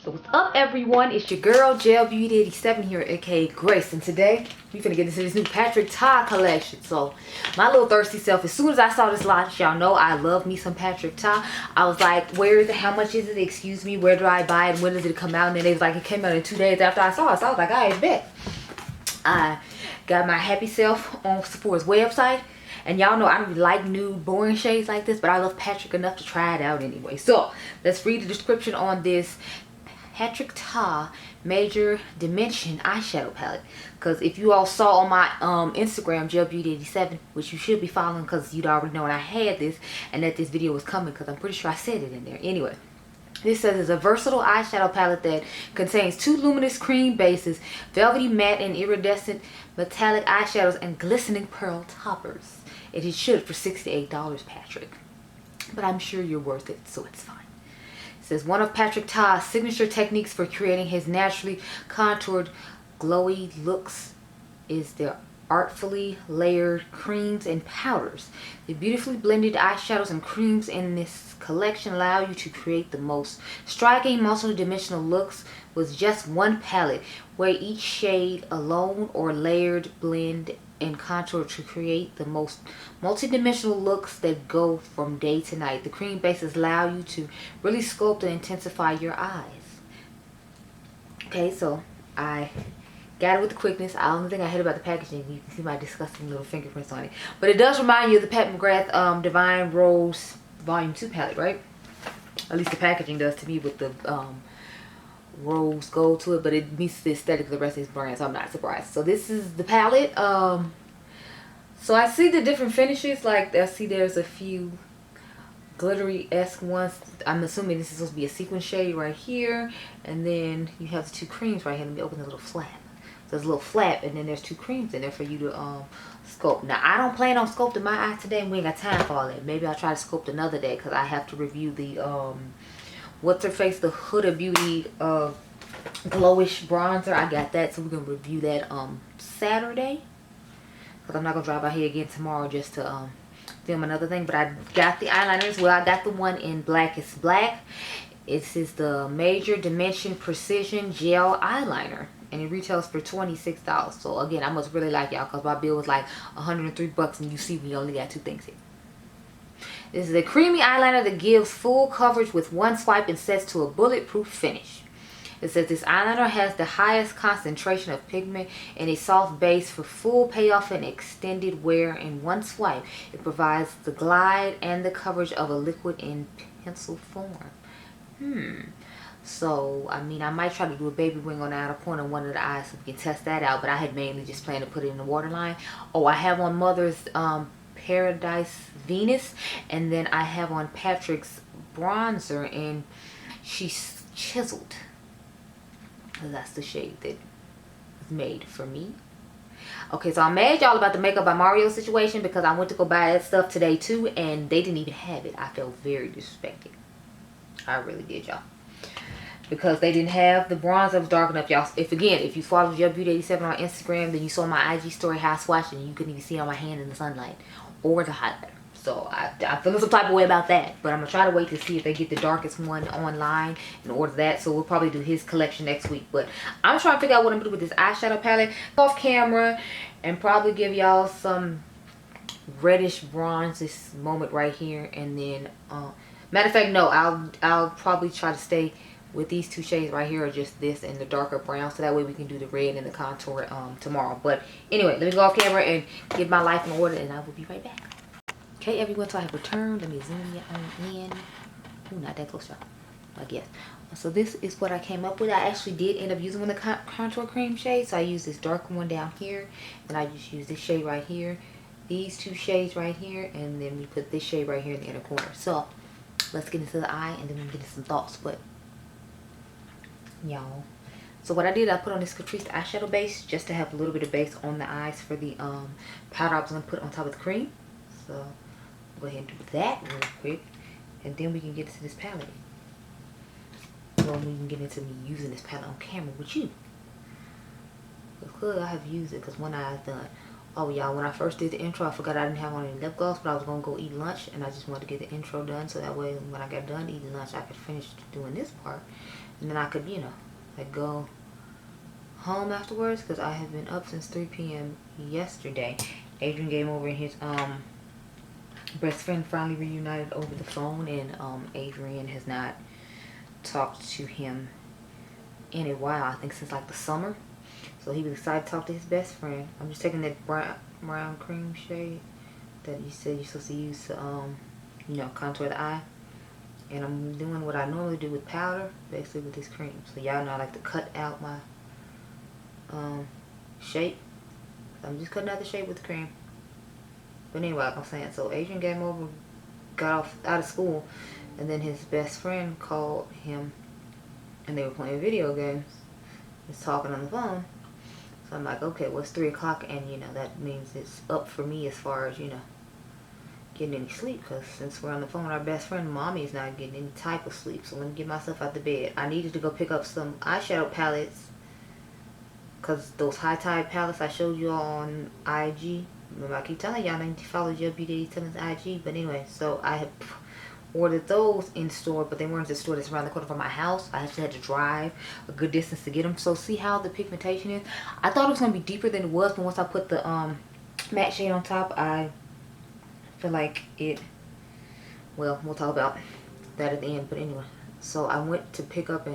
So what's up, everyone? It's your girl Gel Beauty 87 here, aka Grace, and today we finna get into this new Patrick Ta collection. So my little thirsty self, as soon as I saw this launch, y'all know I love me some Patrick Ta. I was like, where is it? How much is it? Excuse me, where do I buy it? When does it come out? And then they was like, it came out in 2 days after I saw it. So I was like, I bet. I got my happy self on Sephora's website. And y'all know I don't really like nude, boring shades like this, but I love Patrick enough to try it out anyway. So let's read the description on this Patrick Ta Major Dimension eyeshadow palette. Because if you all saw on my Instagram, Gel Beauty 87, which you should be following because you'd already know I had this and that this video was coming, because I'm pretty sure I said it in there. Anyway, this says it's a versatile eyeshadow palette that contains 2 luminous cream bases, velvety matte and iridescent metallic eyeshadows, and glistening pearl toppers. It is should for $68, Patrick. But I'm sure you're worth it, so it's fine. It says one of Patrick Ta's signature techniques for creating his naturally contoured, glowy looks is their artfully layered creams and powders. The beautifully blended eyeshadows and creams in this collection allow you to create the most striking multi-dimensional looks with just one palette, where each shade alone or layered blend and contour to create the most multi-dimensional looks that go from day to night. The cream bases allow you to really sculpt and intensify your eyes. Okay, so I got it with the quickness. I don't think I hate about the packaging. You can see my disgusting little fingerprints on it. But it does remind you of the Pat McGrath Divine Rose Volume 2 palette, right? At least the packaging does to me, with the rose gold to it. But it meets the aesthetic of the rest of these brands, so I'm not surprised. So this is the palette. So I see the different finishes. Like, I see there's a few glittery-esque ones. I'm assuming this is supposed to be a sequin shade right here. And then you have the 2 creams right here. Let me open the little flap. So there's a little flap, and then there's 2 creams in there for you to sculpt. Now, I don't plan on sculpting my eyes today, and we ain't got time for all that. Maybe I'll try to sculpt another day, because I have to review the, what's her face? The Huda Beauty glowish bronzer. I got that, so we're going to review that Saturday. Because I'm not going to drive out here again tomorrow just to film another thing. But I got the eyeliners. Well, I got the one in Blackest Black. This is the Major Dimension Precision Gel Eyeliner. And it retails for $26. So again, I must really like y'all, because my bill was like $103, and you see we only got 2 things here. This is a creamy eyeliner that gives full coverage with one swipe and sets to a bulletproof finish. It says this eyeliner has the highest concentration of pigment and a soft base for full payoff and extended wear in one swipe. It provides the glide and the coverage of a liquid in pencil form. So, I mean, I might try to do a baby wing on the outer corner of one of the eyes so we can test that out. But I had mainly just planned to put it in the waterline. Oh, I have on Mother's Paradise Venus. And then I have on Patrick's bronzer. And she's chiseled. That's the shade that was made for me. Okay, so I mad y'all about the Makeup by Mario situation, because I went to go buy that stuff today too. And they didn't even have it. I felt very disrespected. I really did, y'all. Because they didn't have the bronzer that was dark enough, y'all. If you follow Gel Beauty 87 on Instagram, then you saw my IG story how I swatched it, and you couldn't even see it on my hand in the sunlight or the highlighter. So I feel some type of way about that. But I'm gonna try to wait to see if they get the darkest one online and order that. So we'll probably do his collection next week. But I'm trying to figure out what I'm gonna do with this eyeshadow palette off camera, and probably give y'all some reddish bronze this moment right here. And then matter of fact, no, I'll probably try to stay with these 2 shades right here, or just this and the darker brown, so that way we can do the red and the contour tomorrow. But anyway, let me go off camera and get my life in order, and I will be right back. Okay, everyone, so I have returned. Let me zoom you in. Ooh, not that close, y'all, I guess. So this is what I came up with. I actually did end up using one of the contour cream shades. So I used this darker one down here, and I just used this shade right here, these 2 shades right here, and then we put this shade right here in the inner corner. So let's get into the eye, and then we can get into some thoughts. But y'all, so what I did, I put on this Catrice eyeshadow base just to have a little bit of base on the eyes for the powder I was going to put on top of the cream. So I'll go ahead and do that real quick, and then we can get into this palette. Well, we can get into me using this palette on camera with you, because I have used it, because one eye is done. Oh y'all, when I first did the intro, I forgot I didn't have on any lip gloss, but I was going to go eat lunch, and I just wanted to get the intro done, so that way when I got done eating lunch, I could finish doing this part. And then I could, you know, like go home afterwards, because I have been up since 3 p.m. yesterday. Adriangameover and his best friend finally reunited over the phone, and Adrian has not talked to him in a while, I think since like the summer. So he was excited to talk to his best friend. I'm just taking that brown cream shade that you said you're supposed to use to you know, contour the eye. And I'm doing what I normally do with powder, basically with this cream. So y'all know I like to cut out my shape. I'm just cutting out the shape with the cream. But anyway, like I'm saying, so Adriangameover got out of school, and then his best friend called him, and they were playing video games. He's talking on the phone. So I'm like, okay, well, it's 3 o'clock, and you know, that means it's up for me as far as, you know, getting any sleep, because since we're on the phone with our best friend, mommy is not getting any type of sleep. So let me get myself out the bed. I needed to go pick up some eyeshadow palettes, because those high tide palettes I showed you all on IG. Remember, I keep telling y'all I need to follow your Beauty 87's IG. But anyway, so I had ordered those in store, but they weren't in the store that's around the corner from my house. I actually had to drive a good distance to get them. So see how the pigmentation is? I thought it was going to be deeper than it was, but once I put the matte shade on top, I feel like it, well, we'll talk about that at the end. But anyway, so I went to pick up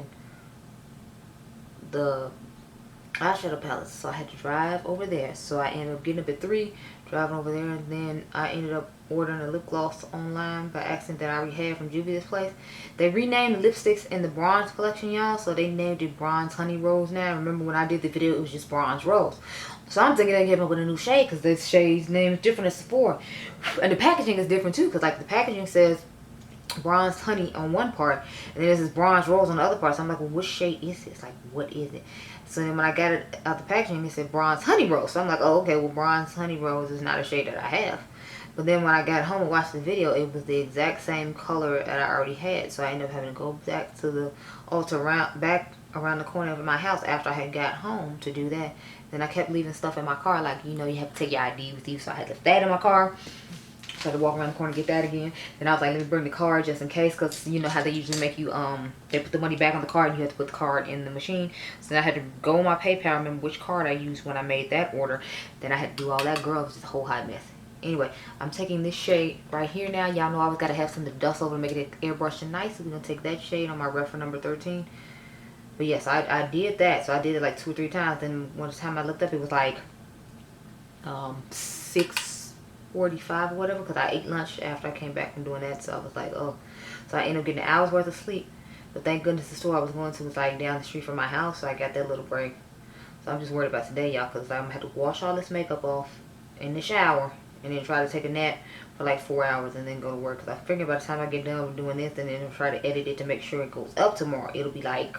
the eyeshadow palettes, so I had to drive over there. So I ended up getting up at 3, driving over there, and then I ended up ordering a lip gloss online by accident that I already had from Juvia's Place. They renamed the lipsticks in the bronze collection, y'all, so they named it Bronze Honey Rose now. Remember when I did the video, it was just Bronze Rose. So I'm thinking they came up with a new shade, because this shade's name is different as Sephora. And the packaging is different too, because like the packaging says Bronze Honey on one part, and then there's this Bronze Rose on the other part. So I'm like, well, which shade is this? Like, what is it? So then when I got it out the packaging, it said Bronze Honey Rose. So I'm like, oh, okay, well, Bronze Honey Rose is not a shade that I have. But then when I got home and watched the video, it was the exact same color that I already had. So I ended up having to go back to the altar back around the corner of my house after I had got home to do that. Then I kept leaving stuff in my car, like, you know, you have to take your ID with you. So I had left that in my car. So I had to walk around the corner and get that again. Then I was like, let me bring the card just in case, because you know how they usually make you, they put the money back on the card and you have to put the card in the machine. So then I had to go on my PayPal, remember which card I used when I made that order. Then I had to do all that. Girl, it was just a whole hot mess. Anyway, I'm taking this shade right here now. Y'all know I always got to have something to dust over to make it airbrush and nice. So we're going to take that shade on my reference number 13. But yes, I did that. So I did it like 2 or 3 times. Then one time I looked up, it was like 6:45 or whatever, because I ate lunch after I came back from doing that. So I was like, oh. So I ended up getting an hour's worth of sleep. But thank goodness the store I was going to was like down the street from my house. So I got that little break. So I'm just worried about today, y'all, because I'm going to have to wash all this makeup off in the shower. And then try to take a nap for like 4 hours and then go to work. Because I figure by the time I get done with doing this and then try to edit it to make sure it goes up tomorrow, it'll be like,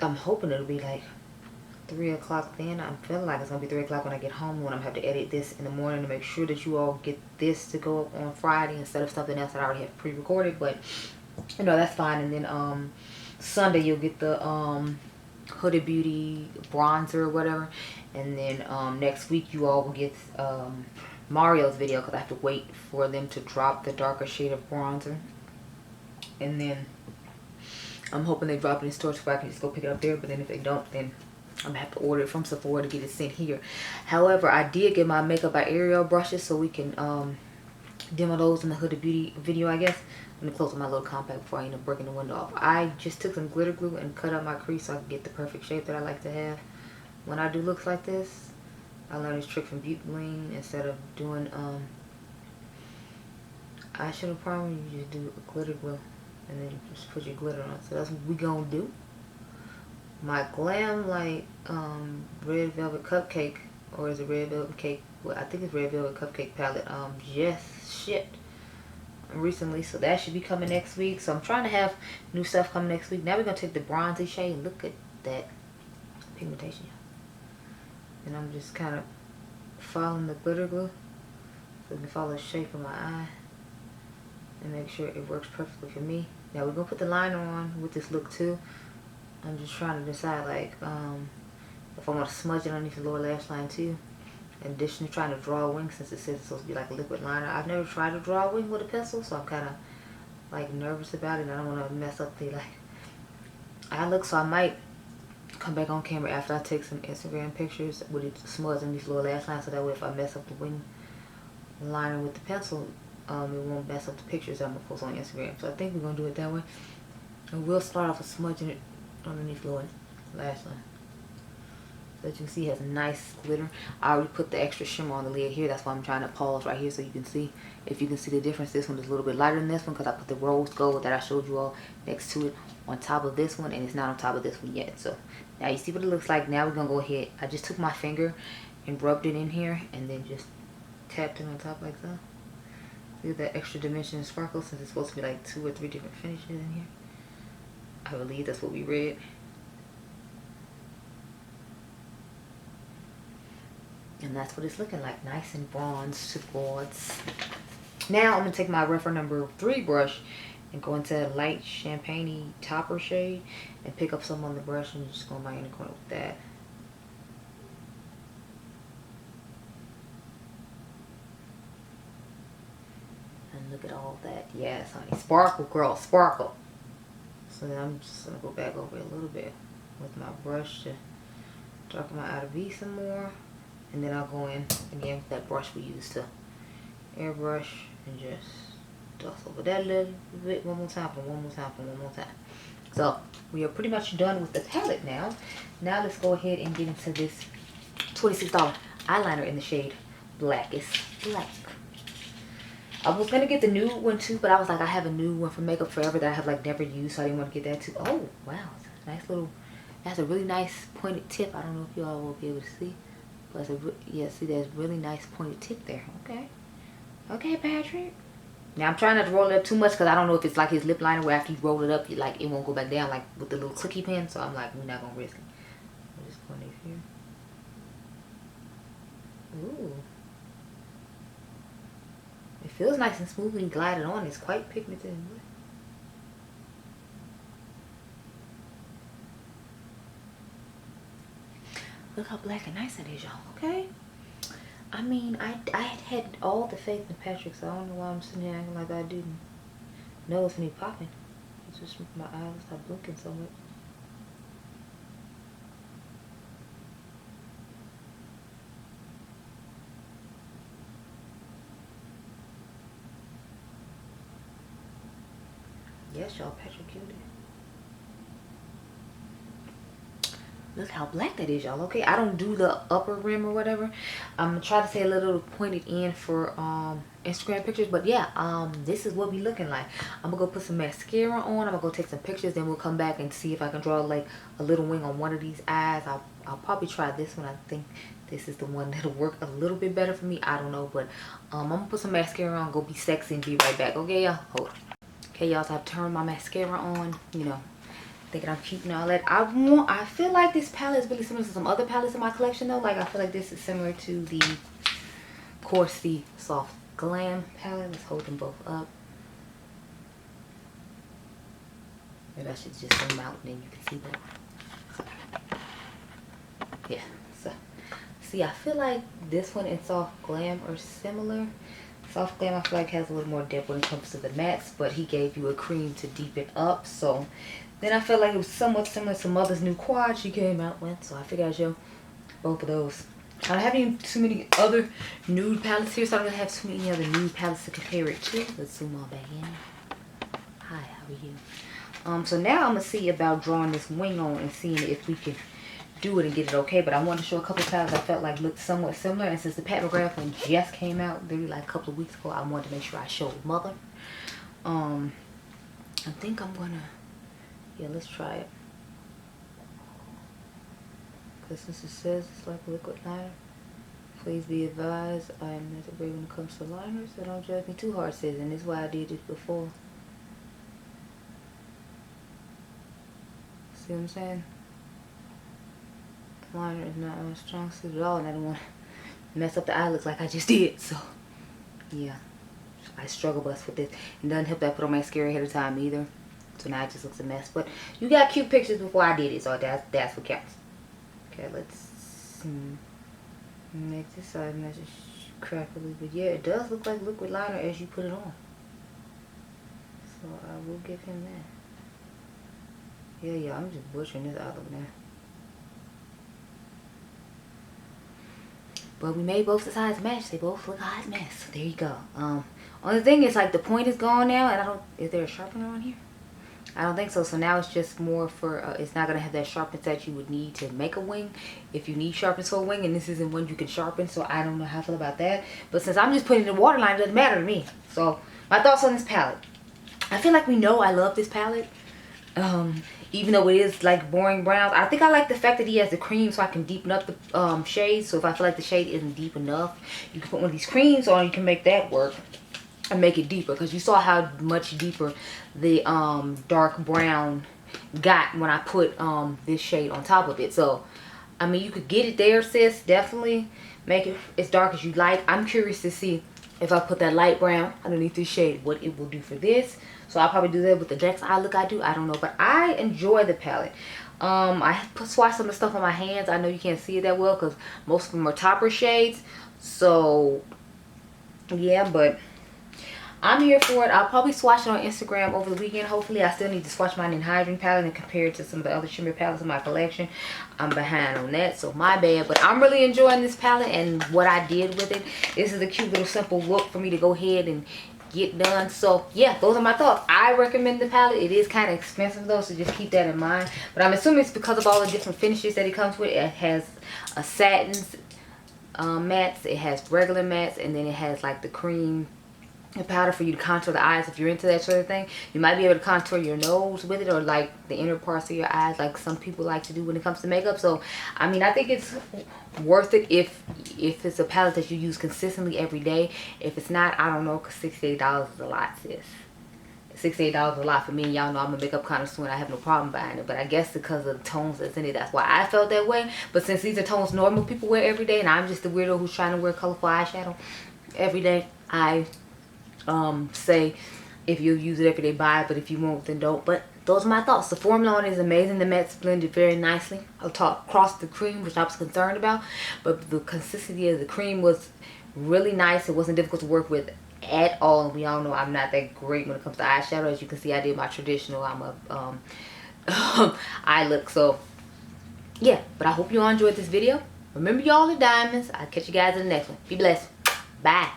I'm hoping it'll be like 3 o'clock then. I'm feeling like it's going to be 3 o'clock when I get home, when I'm going to have to edit this in the morning to make sure that you all get this to go up on Friday instead of something else that I already have pre-recorded. But, you know, that's fine. And then Sunday you'll get the Huda Beauty bronzer or whatever. And then next week you all will get Mario's video, because I have to wait for them to drop the darker shade of bronzer. And then I'm hoping they drop it in stores so I can just go pick it up there. But then if they don't, then I'm going to have to order it from Sephora to get it sent here. However, I did get my Makeup by Ariel brushes, so we can demo those in the Huda Beauty video, I guess. Let me close my little compact before I end up breaking the window off. I just took some glitter glue and cut out my crease so I can get the perfect shape that I like to have when I do looks like this. I learned this trick from Maybelline. Instead of doing eyeshadow primer, you just do a glitter glue and then just put your glitter on. So that's what we gonna do. My Glam Light Red Velvet Cupcake, or is it Red Velvet Cake? Well, I think it's Red Velvet Cupcake palette. Just shipped recently, so that should be coming next week. So I'm trying to have new stuff coming next week. Now we're gonna take the bronzy shade. Look at that pigmentation, and I'm just kind of following the glitter glue so I can follow the shape of my eye and make sure it works perfectly for me. Now we're gonna put the liner on with this look too. I'm just trying to decide, like, if I want to smudge it underneath the lower lash line too. In addition to trying to draw a wing, since it says it's supposed to be like a liquid liner. I've never tried to draw a wing with a pencil, so I'm kind of like nervous about it. I don't want to mess up the like eye look, so I might come back on camera after I take some Instagram pictures with it smudging these little lash lines, so that way if I mess up the wing liner with the pencil, it won't mess up the pictures I'm gonna post on Instagram. So I think we're gonna do it that way, and we'll start off with smudging it underneath the lower lash line. So as you can see, it has a nice glitter. I already put the extra shimmer on the lid here. That's why I'm trying to pause right here so you can see. If you can see the difference, this one is a little bit lighter than this one because I put the rose gold that I showed you all next to it on top of this one, and it's not on top of this one yet. So now you see what it looks like. Now we're gonna go ahead. I just took my finger and rubbed it in here and then just tapped it on top like so. See that extra dimension and sparkle, since it's supposed to be like 2 or 3 different finishes in here. I believe that's what we read. And that's what it's looking like, nice and bronze towards. Now I'm gonna take my Refer number 3 brush and go into a light champagne topper shade and pick up some on the brush and just go in my inner corner with that. And look at all that. Yes, honey. Sparkle, girl, sparkle. So then I'm just gonna go back over it a little bit with my brush to darken my outer V some more. And then I'll go in again with that brush we used to airbrush and just dust over that a little bit one more time. So we are pretty much done with the palette now. Now let's go ahead and get into this $26 eyeliner in the shade Blackest Black. I was gonna get the new one too, but I was like, I have a new one from Makeup Forever that I have like never used, so I didn't want to get that too. Oh wow, nice little. That's a really nice pointed tip. I don't know if you all will be able to see. But yeah, see, there's really nice pointed tip there. Okay. Okay, Patrick. Now, I'm trying not to roll it up too much because I don't know if it's like his lip liner where after you roll it up, you, like, it won't go back down like with the little clicky pin. So I'm like, we're not going to risk it. I'll just go underneath here. Ooh. It feels nice and smooth when you glide it on. It's quite pigmented. Look how black and nice that is, y'all, okay? I mean, I had all the faith in Patrick, so I don't know why I'm sitting here acting like I didn't know it's me popping. It's just my eyes stop blinking so much. Yes, y'all, Patrick killed it. Look how black that is, y'all. Okay, I don't do the upper rim or whatever. I'm gonna try to say a little pointed in for Instagram pictures, but yeah, this is what we looking like. I'm gonna go put some mascara on. I'm gonna go take some pictures, then we'll come back and see if I can draw like a little wing on one of these eyes. I'll probably try this one. I think this is the one that'll work a little bit better for me. I don't know, but I'm gonna put some mascara on, go be sexy, and be right back. Okay, y'all. Hold on. Okay, y'all. So I've turned my mascara on. You know, thinking I'm cute and all that. I feel like this palette is really similar to some other palettes in my collection though. Like I feel like this is similar to the, of course, the Soft Glam palette. Let's hold them both up. Maybe I should just zoom out and then you can see that. Yeah, so see, I feel like this one and Soft Glam are similar. Soft Glam I feel like has a little more depth when it comes to the mattes, but he gave you a cream to deepen up. So then I felt like it was somewhat similar to Mother's new quad she came out with. So I figured I'd show both of those. I don't have any too many other nude palettes here, so I don't have too many other nude palettes to compare it to. Let's zoom all back in. Hi, how are you? So now I'm gonna see about drawing this wing on and seeing if we can do it and get it okay. But I wanted to show a couple of palettes I felt like looked somewhat similar, and since the Pat McGrath one just came out literally like a couple of weeks ago, I wanted to make sure I showed Mother. I think I'm gonna, yeah, let's try it. Because since it says it's like liquid liner, please be advised I am not afraid when it comes to liners, so don't judge me too hard, says, and this is why I did it before. See what I'm saying? The liner is not a strong suit at all, and I don't want to mess up the eye looks like I just did, so yeah. I struggle bust with this. It doesn't help that I put on mascara ahead of time either. So now it just looks a mess. But you got cute pictures before I did it, so that's what counts. Okay, let's make this side nice and crackly. But yeah, it does look like liquid liner as you put it on. So I will give him that. Yeah, I'm just butchering this other one now. But we made both sides match. They both look a hot mess. There you go. Only thing is, like, the point is gone now, and I don't. Is there a sharpener on here? I don't think so. So now it's just more for. It's not gonna have that sharpness that you would need to make a wing. If you need sharpness for a wing, and this isn't one you can sharpen, so I don't know how I feel about that. But since I'm just putting it in the waterline, it doesn't matter to me. So my thoughts on this palette. I feel like we know I love this palette. Even though it is like boring browns, I think I like the fact that he has the cream so I can deepen up the shades. So if I feel like the shade isn't deep enough, you can put one of these creams on, you can make that work and make it deeper, because you saw how much deeper the dark brown got when I put this shade on top of it. So I mean, you could get it there, sis. Definitely make it as dark as you like. I'm curious to see if I put that light brown underneath this shade, what it will do for this. So I'll probably do that with the next eye look I do. I don't know, but I enjoy the palette. I swatched some of the stuff on my hands. I know you can't see it that well because most of them are topper shades. So yeah, but I'm here for it. I'll probably swatch it on Instagram over the weekend. Hopefully, I still need to swatch my hydrating palette and compare it to some of the other shimmer palettes in my collection. I'm behind on that, so my bad. But I'm really enjoying this palette and what I did with it. This is a cute little simple look for me to go ahead and get done. So yeah, those are my thoughts. I recommend the palette. It is kind of expensive though, so just keep that in mind. But I'm assuming it's because of all the different finishes that it comes with. It has a satins mattes, it has regular mattes, and then it has like the cream powder for you to contour the eyes if you're into that sort of thing. You might be able to contour your nose with it, or like the inner parts of your eyes, like some people like to do when it comes to makeup. So I mean, I think it's worth it if it's a palette that you use consistently every day. If it's not, I don't know, because $68 is a lot, sis. $68 is a lot for me. Y'all know I'm a makeup connoisseur and I have no problem buying it, but I guess because of the tones that's in it, that's why I felt that way. But since these are tones normal people wear every day, and I'm just the weirdo who's trying to wear colorful eyeshadow every day, I say if you use it every day, buy it, but if you won't, then don't. But those are my thoughts. The formula on it is amazing. The mattes blended very nicely. I'll talk across the cream, which I was concerned about, but the consistency of the cream was really nice. It wasn't difficult to work with at all. We all know I'm not that great when it comes to eyeshadow. As you can see, I did my traditional, I'm a eye look. So yeah, but I hope you all enjoyed this video. Remember, y'all are diamonds. I'll catch you guys in the next one. Be blessed. Bye.